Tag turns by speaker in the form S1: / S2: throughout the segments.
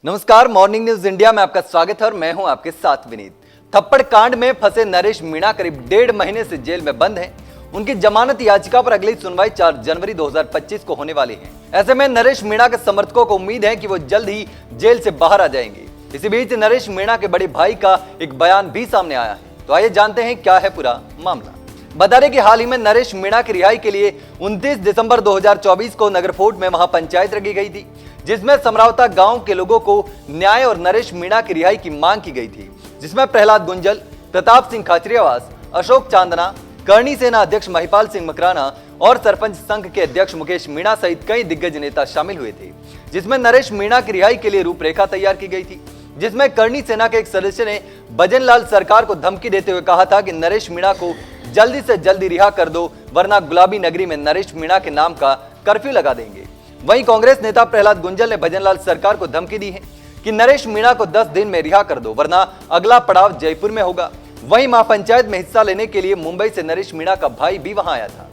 S1: नमस्कार, morning news India में आपका स्वागत है और मैं हूं आपके साथ विनीत। थप्पड़ कांड में फंसे नरेश मीणा करीब 1.5 महीने से जेल में बंद हैं। उनकी जमानत याचिका पर अगली सुनवाई 4 जनवरी 2025 को होने वाली है। ऐसे में नरेश मीणा के समर्थकों को उम्मीद है कि वो जल्द ही जेल से बाहर आ जाएंगे। इसी बीच नरेश मीणा के बड़े भाई का एक बयान भी सामने आया है, तो आइए जानते हैं क्या है पूरा मामला। बता दें कि हाल ही में नरेश मीणा की रिहाई के लिए 29 दिसंबर 2024 को नगरफोर्ट में महापंचायत रखी गई थी, जिसमें समरावता गांव के लोगों को न्याय और नरेश मीणा की रिहाई की मांग की गई थी, जिसमें प्रहलाद गुंजल, प्रताप सिंह खाचरियावास, अशोक चांदना, करणी सेना अध्यक्ष महिपाल सिंह मकराना और सरपंच संघ के अध्यक्ष मुकेश मीणा सहित कई दिग्गज नेता शामिल हुए थे। जिसमें नरेश मीणा की रिहाई के लिए रूपरेखा तैयार की गई थी, जिसमें करणी सेना के एक सदस्य ने भजनलाल सरकार को धमकी देते हुए कहा था कि नरेश मीणा को जल्दी से जल्दी रिहा कर दो, वरना गुलाबी नगरी में नरेश मीणा के नाम का कर्फ्यू लगा देंगे। वहीं कांग्रेस नेता प्रहलाद गुंजल ने भजनलाल सरकार को धमकी दी है कि नरेश मीणा को 10 दिन में रिहा कर दो, वरना अगला पड़ाव जयपुर में होगा। वहीं महापंचायत में हिस्सा लेने के लिए मुंबई से नरेश मीणा का भाई भी वहां आया था।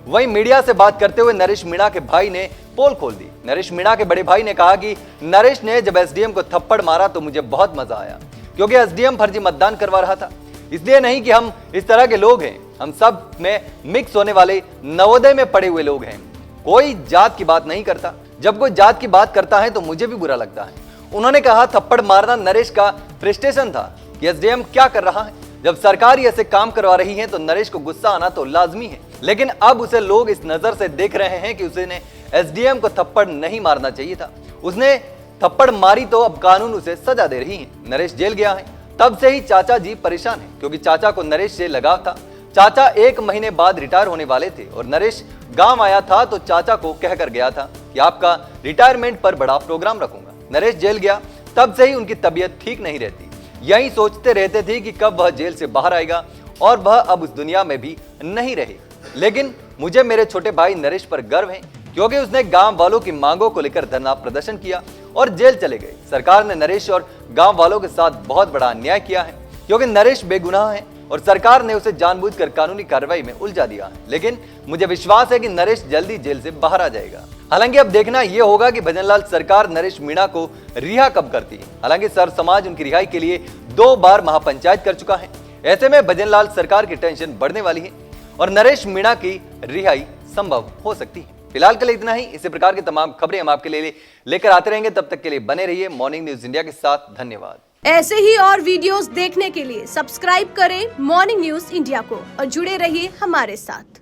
S1: वहीं मीडिया से बात करते हुए नरेश मीणा के भाई ने पोल खोल दी। नरेश मीणा के बड़े भाई ने कहा कि नरेश ने जब एसडीएम को थप्पड़ मारा तो मुझे बहुत मजा आया, क्योंकि एसडीएम फर्जी मतदान करवा रहा था। इसलिए नहीं कि हम इस तरह के लोग हैं, हम सब में मिक्स होने वाले नवोदय में पड़े हुए लोग हैं। कोई जात की बात नहीं करता, जब कोई जात की बात करता है तो मुझे भी बुरा लगता है। उन्होंने कहा थप्पड़ मारना नरेश का फ्रस्ट्रेशन था कि एसडीएम क्या कर रहा है। जब सरकार ही ऐसे काम करवा रही है तो नरेश को गुस्सा आना तो लाजमी है, लेकिन अब उसे लोग इस नजर से देख रहे हैं कि उसने एसडीएम को थप्पड़ नहीं मारना चाहिए था। उसने थप्पड़ मारी तो अब कानून उसे सजा दे रही है। नरेश जेल गया है, तब से ही चाचा जी परेशान है, क्योंकि चाचा को नरेश से लगाव था। चाचा 1 महीने बाद रिटायर होने वाले थे और नरेश गांव आया था तो चाचा को कहकर गया था कि आपका रिटायरमेंट पर बड़ा प्रोग्राम रखूंगा। नरेश जेल गया, तब से ही उनकी तबीयत ठीक नहीं रहती। यही सोचते रहते थे कि कब वह जेल से बाहर आएगा और वह अब उस दुनिया में भी नहीं रहे। लेकिन मुझे मेरे छोटे भाई नरेश पर गर्व है, क्योंकि उसने गांव वालों की मांगों को लेकर धरना प्रदर्शन किया और जेल चले गए। सरकार ने नरेश और गांव वालों के साथ बहुत बड़ा अन्याय किया है, क्योंकि नरेश बेगुनाह है और सरकार ने उसे जानबूझकर कानूनी कार्रवाई में उलझा दिया है। लेकिन मुझे विश्वास है कि नरेश जल्दी जेल से बाहर आ जाएगा। हालांकि अब देखना यह होगा कि भजनलाल सरकार नरेश मीणा को रिहा कब करती है। हालांकि सर समाज उनकी रिहाई के लिए 2 बार महापंचायत कर चुका है। ऐसे में भजनलाल सरकार की टेंशन बढ़ने वाली है और नरेश मीणा की रिहाई संभव हो सकती है। फिलहाल के लिए इतना ही। इसी प्रकार की तमाम खबरें हम आपके लिए लेकर आते रहेंगे। तब तक के लिए बने रहिए मॉर्निंग न्यूज इंडिया के साथ। धन्यवाद।
S2: ऐसे ही और वीडियोस देखने के लिए सब्सक्राइब करें मॉर्निंग न्यूज इंडिया को और जुड़े रहिए हमारे साथ।